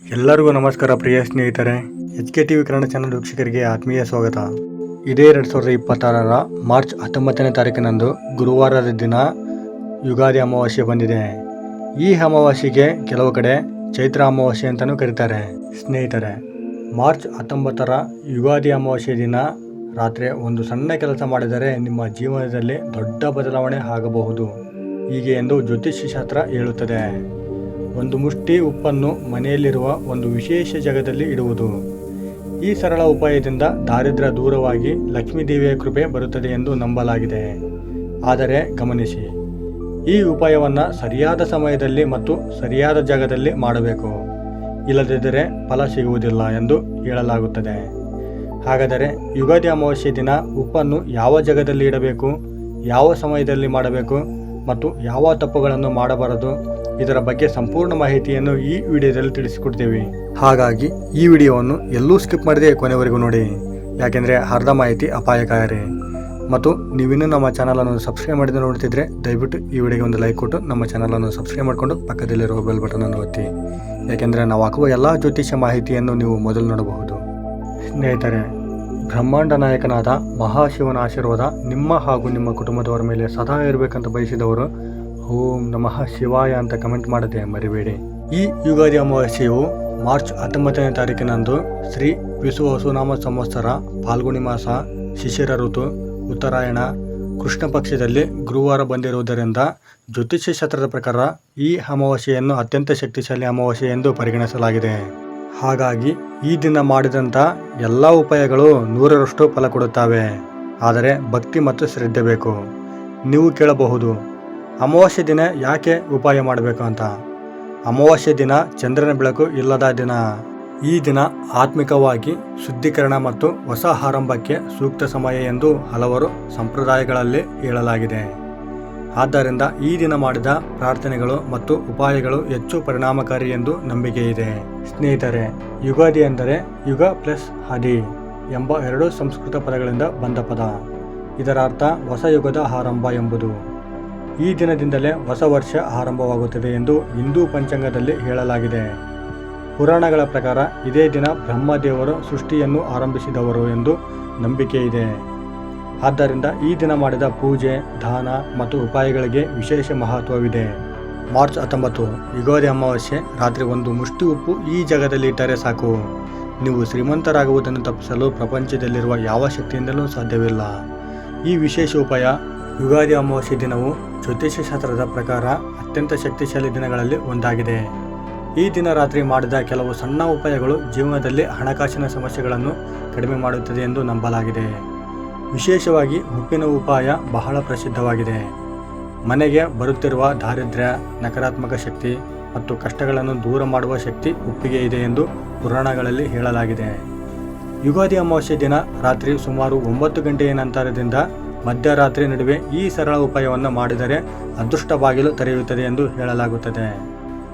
ಎಲ್ಲರಿಗೂ ನಮಸ್ಕಾರ ಪ್ರಿಯ ಸ್ನೇಹಿತರೆ. HK TV ಕನ್ನಡ ಚಾನಲ್ ವೀಕ್ಷಕರಿಗೆ ಆತ್ಮೀಯ ಸ್ವಾಗತ. ಇದೇ 2026ರ ಮಾರ್ಚ್ 19ನೇ ತಾರೀಕಿನಂದು ಗುರುವಾರದ ದಿನ ಯುಗಾದಿ ಅಮಾವಾಸ್ಯೆ ಬಂದಿದೆ. ಈ ಅಮಾವಾಸ್ಯೆಗೆ ಕೆಲವು ಕಡೆ ಚೈತ್ರ ಅಮಾವಾಸ್ಯೆ ಅಂತಲೂ ಕರೀತಾರೆ. ಸ್ನೇಹಿತರೆ, ಮಾರ್ಚ್ 19ರ ಯುಗಾದಿ ಅಮಾವಾಸ್ಯೆ ದಿನ ರಾತ್ರಿ ಒಂದು ಸಣ್ಣ ಕೆಲಸ ಮಾಡಿದರೆ ನಿಮ್ಮ ಜೀವನದಲ್ಲಿ ದೊಡ್ಡ ಬದಲಾವಣೆ ಆಗಬಹುದು ಹೀಗೆ ಎಂದು ಜ್ಯೋತಿಷ್ಯ ಶಾಸ್ತ್ರ ಹೇಳುತ್ತದೆ. ಒಂದು ಮುಷ್ಟಿ ಉಪ್ಪನ್ನು ಮನೆಯಲ್ಲಿರುವ ಒಂದು ವಿಶೇಷ ಜಾಗದಲ್ಲಿ ಇಡುವುದು. ಈ ಸರಳ ಉಪಾಯದಿಂದ ದಾರಿದ್ರ್ಯ ದೂರವಾಗಿ ಲಕ್ಷ್ಮೀದೇವಿಯ ಕೃಪೆ ಬರುತ್ತದೆ ಎಂದು ನಂಬಲಾಗಿದೆ. ಆದರೆ ಗಮನಿಸಿ, ಈ ಉಪಾಯವನ್ನು ಸರಿಯಾದ ಸಮಯದಲ್ಲಿ ಮತ್ತು ಸರಿಯಾದ ಜಾಗದಲ್ಲಿ ಮಾಡಬೇಕು. ಇಲ್ಲದಿದ್ದರೆ ಫಲ ಸಿಗುವುದಿಲ್ಲ ಎಂದು ಹೇಳಲಾಗುತ್ತದೆ. ಹಾಗಾದರೆ ಯುಗಾದಿ ಅಮಾವಾಸ್ಯೆ ದಿನ ಉಪ್ಪನ್ನು ಯಾವ ಜಾಗದಲ್ಲಿ ಇಡಬೇಕು, ಯಾವ ಸಮಯದಲ್ಲಿ ಮಾಡಬೇಕು ಮತ್ತು ಯಾವ ತಪ್ಪುಗಳನ್ನು ಮಾಡಬಾರದು, ಇದರ ಬಗ್ಗೆ ಸಂಪೂರ್ಣ ಮಾಹಿತಿಯನ್ನು ಈ ವಿಡಿಯೋದಲ್ಲಿ ತಿಳಿಸಿಕೊಡ್ತೇವೆ. ಹಾಗಾಗಿ ಈ ವಿಡಿಯೋವನ್ನು ಎಲ್ಲೂ ಸ್ಕಿಪ್ ಮಾಡದೆ ಕೊನೆವರೆಗೂ ನೋಡಿ, ಯಾಕೆಂದರೆ ಅರ್ಧ ಮಾಹಿತಿ ಅಪಾಯಕಾರಿ. ಮತ್ತು ನೀವಿನ್ನೂ ನಮ್ಮ ಚಾನಲನ್ನು ಸಬ್ಸ್ಕ್ರೈಬ್ ಮಾಡಿದ ನೋಡ್ತಿದ್ರೆ ದಯವಿಟ್ಟು ಈ ವಿಡಿಯೋಗೆ ಒಂದು ಲೈಕ್ ಕೊಟ್ಟು ನಮ್ಮ ಚಾನಲನ್ನು ಸಬ್ಸ್ಕ್ರೈಬ್ ಮಾಡಿಕೊಂಡು ಪಕ್ಕದಲ್ಲಿರುವ ಬೆಲ್ ಬಟನನ್ನು ಒತ್ತಿ, ಯಾಕೆಂದರೆ ನಾವು ಹಾಕುವ ಎಲ್ಲ ಜ್ಯೋತಿಷ್ಯ ಮಾಹಿತಿಯನ್ನು ನೀವು ಮೊದಲು ನೋಡಬಹುದು. ಸ್ನೇಹಿತರೆ, ಬ್ರಹ್ಮಾಂಡ ನಾಯಕನಾದ ಮಹಾಶಿವನ ಆಶೀರ್ವಾದ ನಿಮ್ಮ ಹಾಗೂ ನಿಮ್ಮ ಕುಟುಂಬದವರ ಮೇಲೆ ಸದಾ ಇರಬೇಕಂತ ಬಯಸಿದವರು ಓಂ ನಮಃ ಶಿವಾಯ ಅಂತ ಕಮೆಂಟ್ ಮಾಡದೆ ಮರಿಬೇಡಿ. ಈ ಯುಗಾದಿ ಅಮಾವಾಸ್ಯೆಯು ಮಾರ್ಚ್ 19ನೇ ತಾರೀಕಿನಂದು ಶ್ರೀ ವಿಷುವಸುನಾಮ ಸಂವತ್ಸರ ಫಾಲ್ಗುಣಿ ಮಾಸ ಶಿಶಿರ ಋತು ಉತ್ತರಾಯಣ ಕೃಷ್ಣ ಪಕ್ಷದಲ್ಲಿ ಗುರುವಾರ ಬಂದಿರುವುದರಿಂದ ಜ್ಯೋತಿಷ್ಯ ಶಾಸ್ತ್ರದ ಪ್ರಕಾರ ಈ ಅಮಾವಾಸ್ಯೆಯನ್ನು ಅತ್ಯಂತ ಶಕ್ತಿಶಾಲಿ ಅಮಾವಾಸ್ಯೆ ಎಂದು ಪರಿಗಣಿಸಲಾಗಿದೆ. ಹಾಗಾಗಿ ಈ ದಿನ ಮಾಡಿದಂಥ ಎಲ್ಲ ಉಪಾಯಗಳು 100ರಷ್ಟು ಫಲ ಕೊಡುತ್ತವೆ. ಆದರೆ ಭಕ್ತಿ ಮತ್ತು ಶ್ರದ್ಧೆ ಬೇಕು. ನೀವು ಕೇಳಬಹುದು, ಅಮಾವಾಸ್ಯೆ ದಿನ ಯಾಕೆ ಉಪಾಯ ಮಾಡಬೇಕು ಅಂತ. ಅಮಾವಾಸ್ಯೆ ದಿನ ಚಂದ್ರನ ಬೆಳಕು ಇಲ್ಲದ ದಿನ. ಈ ದಿನ ಆತ್ಮಿಕವಾಗಿ ಶುದ್ಧೀಕರಣ ಮತ್ತು ಹೊಸ ಆರಂಭಕ್ಕೆ ಸೂಕ್ತ ಸಮಯ ಎಂದು ಹಲವಾರು ಸಂಪ್ರದಾಯಗಳಲ್ಲಿ ಹೇಳಲಾಗಿದೆ. ಆದ್ದರಿಂದ ಈ ದಿನ ಮಾಡಿದ ಪ್ರಾರ್ಥನೆಗಳು ಮತ್ತು ಉಪಾಯಗಳು ಹೆಚ್ಚು ಪರಿಣಾಮಕಾರಿ ಎಂದು ನಂಬಿಕೆ ಇದೆ. ಸ್ನೇಹಿತರೆ, ಯುಗಾದಿ ಎಂದರೆ ಯುಗ ಪ್ಲಸ್ ಆದಿ ಎಂಬ ಎರಡು ಸಂಸ್ಕೃತ ಪದಗಳಿಂದ ಬಂದ ಪದ. ಇದರ ಅರ್ಥ ಹೊಸ ಯುಗದ ಆರಂಭ ಎಂಬುದು. ಈ ದಿನದಿಂದಲೇ ಹೊಸ ವರ್ಷ ಆರಂಭವಾಗುತ್ತದೆ ಎಂದು ಹಿಂದೂ ಪಂಚಾಂಗದಲ್ಲಿ ಹೇಳಲಾಗಿದೆ. ಪುರಾಣಗಳ ಪ್ರಕಾರ ಇದೇ ದಿನ ಬ್ರಹ್ಮದೇವರು ಸೃಷ್ಟಿಯನ್ನು ಆರಂಭಿಸಿದವರು ಎಂದು ನಂಬಿಕೆ ಇದೆ. ಆದ್ದರಿಂದ ಈ ದಿನ ಮಾಡಿದ ಪೂಜೆ, ದಾನ ಮತ್ತು ಉಪಾಯಗಳಿಗೆ ವಿಶೇಷ ಮಹತ್ವವಿದೆ. ಮಾರ್ಚ್ 19 ಯುಗಾದಿ ಅಮಾವಾಸ್ಯೆ ರಾತ್ರಿ ಒಂದು ಮುಷ್ಟಿ ಉಪ್ಪು ಈ ಜಾಗದಲ್ಲಿ ಇಟ್ಟರೆ ಸಾಕು. ನೀವು ಶ್ರೀಮಂತರಾಗುವುದನ್ನು ತಪ್ಪಿಸಲು ಪ್ರಪಂಚದಲ್ಲಿರುವ ಯಾವ ಶಕ್ತಿಯಿಂದಲೂ ಸಾಧ್ಯವಿಲ್ಲ. ಈ ವಿಶೇಷ ಉಪಾಯ ಯುಗಾದಿ ಅಮಾವಾಸ್ಯೆ ದಿನವು ಜ್ಯೋತಿಷ್ಯ ಶಾಸ್ತ್ರದ ಪ್ರಕಾರ ಅತ್ಯಂತ ಶಕ್ತಿಶಾಲಿ ದಿನಗಳಲ್ಲಿ ಒಂದಾಗಿದೆ. ಈ ದಿನ ರಾತ್ರಿ ಮಾಡಿದ ಕೆಲವು ಸಣ್ಣ ಉಪಾಯಗಳು ಜೀವನದಲ್ಲಿ ಹಣಕಾಸಿನ ಸಮಸ್ಯೆಗಳನ್ನು ಕಡಿಮೆ ಮಾಡುತ್ತದೆ ಎಂದು ನಂಬಲಾಗಿದೆ. ವಿಶೇಷವಾಗಿ ಉಪ್ಪಿನ ಉಪಾಯ ಬಹಳ ಪ್ರಸಿದ್ಧವಾಗಿದೆ. ಮನೆಗೆ ಬರುತ್ತಿರುವ ದಾರಿದ್ರ್ಯ, ನಕಾರಾತ್ಮಕ ಶಕ್ತಿ ಮತ್ತು ಕಷ್ಟಗಳನ್ನು ದೂರ ಮಾಡುವ ಶಕ್ತಿ ಉಪ್ಪಿಗೆ ಇದೆ ಎಂದು ಪುರಾಣಗಳಲ್ಲಿ ಹೇಳಲಾಗಿದೆ. ಯುಗಾದಿ ಅಮಾವಾಸ್ಯೆ ದಿನ ರಾತ್ರಿ ಸುಮಾರು 9 ಗಂಟೆಯ ನಂತರದಿಂದ ಮಧ್ಯರಾತ್ರಿ ನಡುವೆ ಈ ಸರಳ ಉಪಾಯವನ್ನು ಮಾಡಿದರೆ ಅದೃಷ್ಟ ಬಾಗಿಲು ತೆರೆಯುತ್ತದೆ ಎಂದು ಹೇಳಲಾಗುತ್ತದೆ.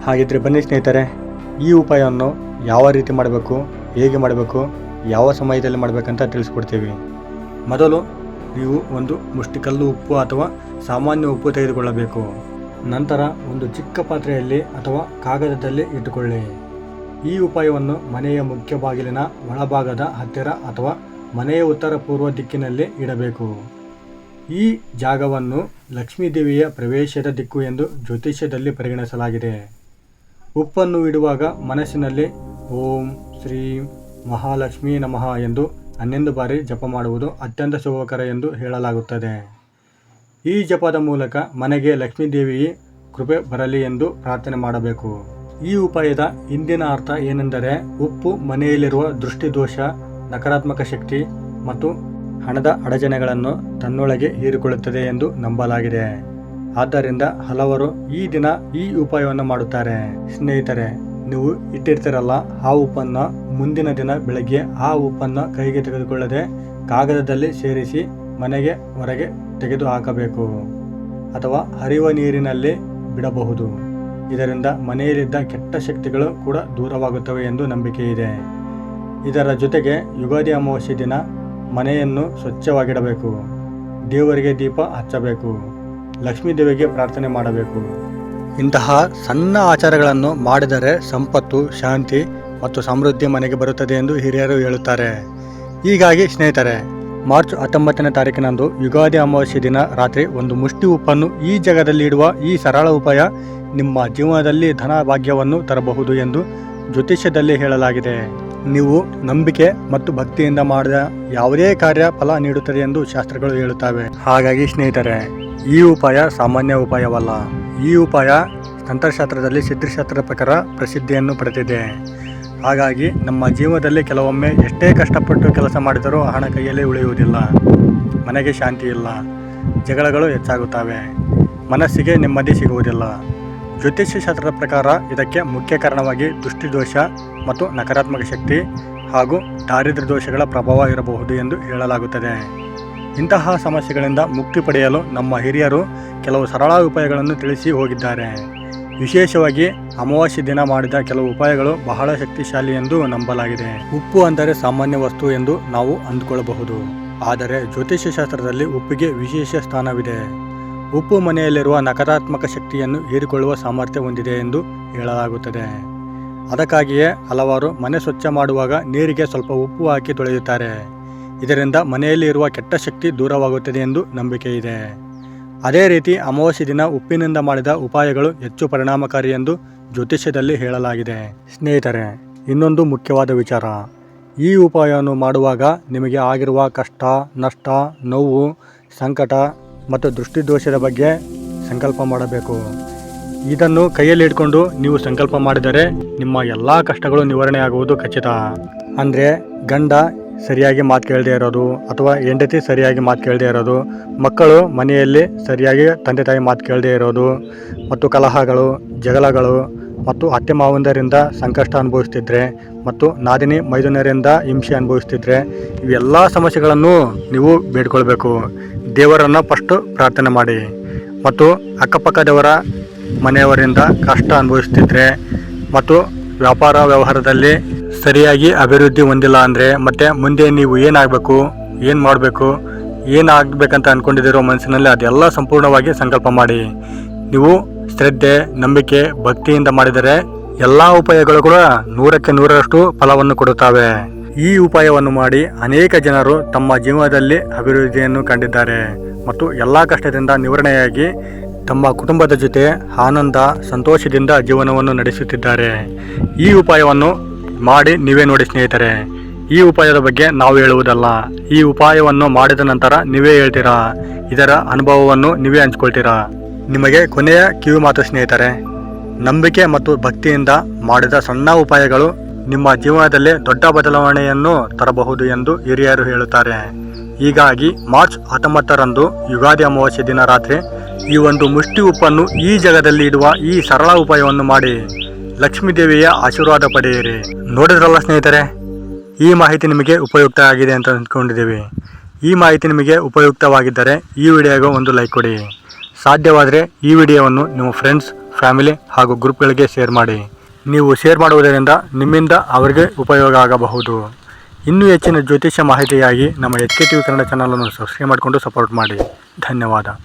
ಹಾಗಿದ್ರೆ ಬನ್ನಿ ಸ್ನೇಹಿತರೆ, ಈ ಉಪಾಯವನ್ನು ಯಾವ ರೀತಿ ಮಾಡಬೇಕು, ಹೇಗೆ ಮಾಡಬೇಕು, ಯಾವ ಸಮಯದಲ್ಲಿ ಮಾಡಬೇಕಂತ ತಿಳಿಸ್ಕೊಡ್ತೀವಿ. ಮೊದಲು ನೀವು ಒಂದು ಮುಷ್ಟಿಕಲ್ಲು ಉಪ್ಪು ಅಥವಾ ಸಾಮಾನ್ಯ ಉಪ್ಪು ತೆಗೆದುಕೊಳ್ಳಬೇಕು. ನಂತರ ಒಂದು ಚಿಕ್ಕ ಪಾತ್ರೆಯಲ್ಲಿ ಅಥವಾ ಕಾಗದದಲ್ಲಿ ಇಟ್ಟುಕೊಳ್ಳಿ. ಈ ಉಪಾಯವನ್ನು ಮನೆಯ ಮುಖ್ಯ ಬಾಗಿಲಿನ ಒಳಭಾಗದ ಹತ್ತಿರ ಅಥವಾ ಮನೆಯ ಉತ್ತರ ಪೂರ್ವ ದಿಕ್ಕಿನಲ್ಲಿ ಇಡಬೇಕು. ಈ ಜಾಗವನ್ನು ಲಕ್ಷ್ಮೀದೇವಿಯ ಪ್ರವೇಶದ ದಿಕ್ಕು ಎಂದು ಜ್ಯೋತಿಷ್ಯದಲ್ಲಿ ಪರಿಗಣಿಸಲಾಗಿದೆ. ಉಪ್ಪನ್ನು ಇಡುವಾಗ ಮನಸ್ಸಿನಲ್ಲಿ ಓಂ ಶ್ರೀ ಮಹಾಲಕ್ಷ್ಮೀ ನಮಃ ಎಂದು 11 ಬಾರಿ ಜಪ ಮಾಡುವುದು ಅತ್ಯಂತ ಶುಭಕರ ಎಂದು ಹೇಳಲಾಗುತ್ತದೆ. ಈ ಜಪದ ಮೂಲಕ ಮನೆಗೆ ಲಕ್ಷ್ಮೀದೇವಿಯ ಕೃಪೆ ಬರಲಿ ಎಂದು ಪ್ರಾರ್ಥನೆ ಮಾಡಬೇಕು. ಈ ಉಪಾಯದ ಹಿಂದಿನ ಅರ್ಥ ಏನೆಂದರೆ, ಉಪ್ಪು ಮನೆಯಲ್ಲಿರುವ ದೃಷ್ಟಿದೋಷ, ನಕಾರಾತ್ಮಕ ಶಕ್ತಿ ಮತ್ತು ಹಣದ ಅಡಚಣೆಗಳನ್ನು ತನ್ನೊಳಗೆ ಹೀರಿಕೊಳ್ಳುತ್ತದೆ ಎಂದು ನಂಬಲಾಗಿದೆ. ಆದ್ದರಿಂದ ಹಲವರು ಈ ದಿನ ಈ ಉಪಾಯವನ್ನು ಮಾಡುತ್ತಾರೆ. ಸ್ನೇಹಿತರೆ, ನೀವು ಇಟ್ಟಿರ್ತೀರಲ್ಲ ಆ ಉಪ್ಪನ್ನು ಮುಂದಿನ ದಿನ ಬೆಳಗ್ಗೆ ಆ ಉಪ್ಪನ್ನು ಕೈಗೆ ತೆಗೆದುಕೊಳ್ಳದೆ ಕಾಗದದಲ್ಲಿ ಸೇರಿಸಿ ಮನೆಗೆ ಹೊರಗೆ ತೆಗೆದು ಹಾಕಬೇಕು ಅಥವಾ ಹರಿಯುವ ನೀರಿನಲ್ಲಿ ಬಿಡಬಹುದು. ಇದರಿಂದ ಮನೆಯಲ್ಲಿದ್ದ ಕೆಟ್ಟ ಶಕ್ತಿಗಳು ಕೂಡ ದೂರವಾಗುತ್ತವೆ ಎಂದು ನಂಬಿಕೆ ಇದೆ. ಇದರ ಜೊತೆಗೆ ಯುಗಾದಿ ಅಮಾವಾಸ್ಯೆ ದಿನ ಮನೆಯನ್ನು ಸ್ವಚ್ಛವಾಗಿಡಬೇಕು. ದೇವರಿಗೆ ದೀಪ ಹಚ್ಚಬೇಕು. ಲಕ್ಷ್ಮೀ ದೇವಿಗೆ ಪ್ರಾರ್ಥನೆ ಮಾಡಬೇಕು. ಇಂತಹ ಸಣ್ಣ ಆಚಾರಗಳನ್ನು ಮಾಡಿದರೆ ಸಂಪತ್ತು, ಶಾಂತಿ ಮತ್ತು ಸಮೃದ್ಧಿ ಮನೆಗೆ ಬರುತ್ತದೆ ಎಂದು ಹಿರಿಯರು ಹೇಳುತ್ತಾರೆ. ಹೀಗಾಗಿ ಸ್ನೇಹಿತರೆ, ಮಾರ್ಚ್ 19ನೇ ತಾರೀಕಿನಂದು ಯುಗಾದಿ ಅಮಾವಾಸ್ಯೆ ದಿನ ರಾತ್ರಿ ಒಂದು ಮುಷ್ಟಿ ಉಪ್ಪನ್ನು ಈ ಜಾಗದಲ್ಲಿ ಇಡುವ ಈ ಸರಳ ಉಪಾಯ ನಿಮ್ಮ ಜೀವನದಲ್ಲಿ ಧನ ಭಾಗ್ಯವನ್ನು ತರಬಹುದು ಎಂದು ಜ್ಯೋತಿಷ್ಯದಲ್ಲಿ ಹೇಳಲಾಗಿದೆ. ನೀವು ನಂಬಿಕೆ ಮತ್ತು ಭಕ್ತಿಯಿಂದ ಮಾಡಿದ ಯಾವುದೇ ಕಾರ್ಯ ಫಲ ನೀಡುತ್ತದೆ ಎಂದು ಶಾಸ್ತ್ರಗಳು ಹೇಳುತ್ತವೆ. ಹಾಗಾಗಿ ಸ್ನೇಹಿತರೆ, ಈ ಉಪಾಯ ಸಾಮಾನ್ಯ ಉಪಾಯವಲ್ಲ. ಈ ಉಪಾಯ ತಂತ್ರಶಾಸ್ತ್ರದಲ್ಲಿ ಸಿದ್ಧಶಾಸ್ತ್ರದ ಪ್ರಕಾರ ಪ್ರಸಿದ್ಧಿಯನ್ನು ಪಡೆದಿದೆ. ಹಾಗಾಗಿ ನಮ್ಮ ಜೀವನದಲ್ಲಿ ಕೆಲವೊಮ್ಮೆ ಎಷ್ಟೇ ಕಷ್ಟಪಟ್ಟು ಕೆಲಸ ಮಾಡಿದರೂ ಹಣ ಕೈಯಲ್ಲಿ ಉಳಿಯುವುದಿಲ್ಲ, ಮನೆಗೆ ಶಾಂತಿ ಇಲ್ಲ, ಜಗಳಗಳು ಹೆಚ್ಚಾಗುತ್ತವೆ, ಮನಸ್ಸಿಗೆ ನೆಮ್ಮದಿ ಸಿಗುವುದಿಲ್ಲ. ಜ್ಯೋತಿಷ್ಯ ಶಾಸ್ತ್ರದ ಪ್ರಕಾರ ಇದಕ್ಕೆ ಮುಖ್ಯ ಕಾರಣವಾಗಿ ದೃಷ್ಟಿದೋಷ ಮತ್ತು ನಕಾರಾತ್ಮಕ ಶಕ್ತಿ ಹಾಗೂ ದಾರಿದ್ರ್ಯ ದೋಷಗಳ ಪ್ರಭಾವ ಇರಬಹುದು ಎಂದು ಹೇಳಲಾಗುತ್ತದೆ. ಇಂತಹ ಸಮಸ್ಯೆಗಳಿಂದ ಮುಕ್ತಿ ಪಡೆಯಲು ನಮ್ಮ ಹಿರಿಯರು ಕೆಲವು ಸರಳ ಉಪಾಯಗಳನ್ನು ತಿಳಿಸಿ ಹೋಗಿದ್ದಾರೆ. ವಿಶೇಷವಾಗಿ ಅಮಾವಾಸ್ಯೆ ದಿನ ಮಾಡಿದ ಕೆಲವು ಉಪಾಯಗಳು ಬಹಳ ಶಕ್ತಿಶಾಲಿ ಎಂದು ನಂಬಲಾಗಿದೆ. ಉಪ್ಪು ಅಂದರೆ ಸಾಮಾನ್ಯ ವಸ್ತು ಎಂದು ನಾವು ಅಂದುಕೊಳ್ಳಬಹುದು, ಆದರೆ ಜ್ಯೋತಿಷ್ಯ ಶಾಸ್ತ್ರದಲ್ಲಿ ಉಪ್ಪಿಗೆ ವಿಶೇಷ ಸ್ಥಾನವಿದೆ. ಉಪ್ಪು ಮನೆಯಲ್ಲಿರುವ ನಕಾರಾತ್ಮಕ ಶಕ್ತಿಯನ್ನು ಹೀರಿಕೊಳ್ಳುವ ಸಾಮರ್ಥ್ಯ ಹೊಂದಿದೆ ಎಂದು ಹೇಳಲಾಗುತ್ತದೆ. ಅದಕ್ಕಾಗಿಯೇ ಹಲವಾರು ಮನೆ ಸ್ವಚ್ಛ ಮಾಡುವಾಗ ನೀರಿಗೆ ಸ್ವಲ್ಪ ಉಪ್ಪು ಹಾಕಿ ತೊಳೆಯುತ್ತಾರೆ. ಇದರಿಂದ ಮನೆಯಲ್ಲಿ ಇರುವ ಕೆಟ್ಟ ಶಕ್ತಿ ದೂರವಾಗುತ್ತದೆ ಎಂದು ನಂಬಿಕೆ ಇದೆ. ಅದೇ ರೀತಿ ಅಮಾವಾಸ್ಯೆ ದಿನ ಉಪ್ಪಿನಿಂದ ಮಾಡಿದ ಉಪಾಯಗಳು ಹೆಚ್ಚು ಪರಿಣಾಮಕಾರಿ ಎಂದು ಜ್ಯೋತಿಷ್ಯದಲ್ಲಿ ಹೇಳಲಾಗಿದೆ. ಸ್ನೇಹಿತರೆ, ಇನ್ನೊಂದು ಮುಖ್ಯವಾದ ವಿಚಾರ, ಈ ಉಪಾಯವನ್ನು ಮಾಡುವಾಗ ನಿಮಗೆ ಆಗಿರುವ ಕಷ್ಟ, ನಷ್ಟ, ನೋವು, ಸಂಕಟ ಮತ್ತು ದೃಷ್ಟಿದೋಷದ ಬಗ್ಗೆ ಸಂಕಲ್ಪ ಮಾಡಬೇಕು. ಇದನ್ನು ಕೈಯಲ್ಲಿ ಇಟ್ಕೊಂಡು ನೀವು ಸಂಕಲ್ಪ ಮಾಡಿದರೆ ನಿಮ್ಮ ಎಲ್ಲ ಕಷ್ಟಗಳು ನಿವಾರಣೆ ಆಗುವುದು ಖಚಿತ. ಅಂದರೆ ಗಂಡ ಸರಿಯಾಗಿ ಮಾತು ಕೇಳದೇ ಇರೋದು, ಅಥವಾ ಹೆಂಡತಿ ಸರಿಯಾಗಿ ಮಾತು ಕೇಳದೇ ಇರೋದು, ಮಕ್ಕಳು ಮನೆಯಲ್ಲಿ ಸರಿಯಾಗಿ ತಂದೆ ತಾಯಿ ಮಾತು ಕೇಳದೇ ಇರೋದು, ಮತ್ತು ಕಲಹಗಳು, ಜಗಳಗಳು ಮತ್ತು ಅತ್ತೆ ಮಾವಂದರಿಂದ ಸಂಕಷ್ಟ ಅನುಭವಿಸ್ತಿದ್ರೆ ಮತ್ತು ನಾದಿನಿ ಮೈದುನರಿಂದ ಹಿಂಸೆ ಅನುಭವಿಸ್ತಿದ್ರೆ ಇವೆಲ್ಲ ಸಮಸ್ಯೆಗಳನ್ನು ನೀವು ಬೇಡ್ಕೊಳ್ಬೇಕು. ದೇವರನ್ನು ಫಸ್ಟು ಪ್ರಾರ್ಥನೆ ಮಾಡಿ. ಮತ್ತು ಅಕ್ಕಪಕ್ಕದವರ ಮನೆಯವರಿಂದ ಕಷ್ಟ ಅನುಭವಿಸ್ತಿದ್ರೆ ಮತ್ತು ವ್ಯಾಪಾರ ವ್ಯವಹಾರದಲ್ಲಿ ಸರಿಯಾಗಿ ಅಭಿವೃದ್ಧಿ ಹೊಂದಿಲ್ಲ ಅಂದರೆ, ಮತ್ತು ಮುಂದೆ ನೀವು ಏನಾಗಬೇಕು, ಏನು ಮಾಡಬೇಕು, ಏನಾಗಬೇಕಂತ ಅಂದ್ಕೊಂಡಿದ್ದೀರೋ ಮನಸ್ಸಿನಲ್ಲಿ ಅದೆಲ್ಲ ಸಂಪೂರ್ಣವಾಗಿ ಸಂಕಲ್ಪ ಮಾಡಿ. ನೀವು ಶ್ರದ್ಧೆ, ನಂಬಿಕೆ, ಭಕ್ತಿಯಿಂದ ಮಾಡಿದರೆ ಎಲ್ಲ ಉಪಾಯಗಳು ಕೂಡ 100ಕ್ಕೆ 100ರಷ್ಟು ಫಲವನ್ನು ಕೊಡುತ್ತವೆ. ಈ ಉಪಾಯವನ್ನು ಮಾಡಿ ಅನೇಕ ಜನರು ತಮ್ಮ ಜೀವನದಲ್ಲಿ ಅಭಿವೃದ್ಧಿಯನ್ನು ಕಂಡಿದ್ದಾರೆ ಮತ್ತು ಎಲ್ಲ ಕಷ್ಟದಿಂದ ನಿವಾರಣೆಯಾಗಿ ತಮ್ಮ ಕುಟುಂಬದ ಜೊತೆ ಆನಂದ, ಸಂತೋಷದಿಂದ ಜೀವನವನ್ನು ನಡೆಸುತ್ತಿದ್ದಾರೆ. ಈ ಉಪಾಯವನ್ನು ಮಾಡಿ ನೀವೇ ನೋಡಿ ಸ್ನೇಹಿತರೆ. ಈ ಉಪಾಯದ ಬಗ್ಗೆ ನಾವು ಹೇಳುವುದಲ್ಲ, ಈ ಉಪಾಯವನ್ನು ಮಾಡಿದ ನಂತರ ನೀವೇ ಹೇಳ್ತೀರಾ, ಇದರ ಅನುಭವವನ್ನು ನೀವೇ ಹಂಚ್ಕೊಳ್ತೀರಾ. ನಿಮಗೆ ಕೊನೆಯ ಕಿವಿ ಮಾತು ಸ್ನೇಹಿತರೆ, ನಂಬಿಕೆ ಮತ್ತು ಭಕ್ತಿಯಿಂದ ಮಾಡಿದ ಸಣ್ಣ ಉಪಾಯಗಳು ನಿಮ್ಮ ಜೀವನದಲ್ಲಿ ದೊಡ್ಡ ಬದಲಾವಣೆಯನ್ನು ತರಬಹುದು ಎಂದು ಹಿರಿಯರು ಹೇಳುತ್ತಾರೆ. ಹೀಗಾಗಿ ಮಾರ್ಚ್ 19ರಂದು ಯುಗಾದಿ ಅಮಾವಾಸ್ಯೆ ದಿನ ರಾತ್ರಿ ಈ ಒಂದು ಮುಷ್ಟಿ ಉಪ್ಪನ್ನು ಈ ಜಾಗದಲ್ಲಿ ಇಡುವ ಈ ಸರಳ ಉಪಾಯವನ್ನು ಮಾಡಿ ಲಕ್ಷ್ಮೀ ದೇವಿಯ ಆಶೀರ್ವಾದ ಪಡೆಯಿರಿ. ನೋಡಿದ್ರಲ್ಲ ಸ್ನೇಹಿತರೆ, ಈ ಮಾಹಿತಿ ನಿಮಗೆ ಉಪಯುಕ್ತ ಆಗಿದೆ ಅಂತ ಅಂದ್ಕೊಂಡಿದ್ದೀವಿ. ಈ ಮಾಹಿತಿ ನಿಮಗೆ ಉಪಯುಕ್ತವಾಗಿದ್ದರೆ ಈ ವಿಡಿಯೋಗೆ ಒಂದು ಲೈಕ್ ಕೊಡಿ. ಸಾಧ್ಯವಾದರೆ ಈ ವಿಡಿಯೋವನ್ನು ನಿಮ್ಮ ಫ್ರೆಂಡ್ಸ್, ಫ್ಯಾಮಿಲಿ ಹಾಗೂ ಗ್ರೂಪ್ಗಳಿಗೆ ಶೇರ್ ಮಾಡಿ. ನೀವು ಶೇರ್ ಮಾಡುವುದರಿಂದ ನಿಮ್ಮಿಂದ ಅವರಿಗೆ ಉಪಯೋಗ ಆಗಬಹುದು. ಇನ್ನೂ ಹೆಚ್ಚಿನ ಜ್ಯೋತಿಷ್ಯ ಮಾಹಿತಿಯಾಗಿ ನಮ್ಮ HK TV ಕನ್ನಡ ಚಾನಲನ್ನು ಸಬ್ಸ್ಕ್ರೈಬ್ ಮಾಡಿಕೊಂಡು ಸಪೋರ್ಟ್ ಮಾಡಿ. ಧನ್ಯವಾದ.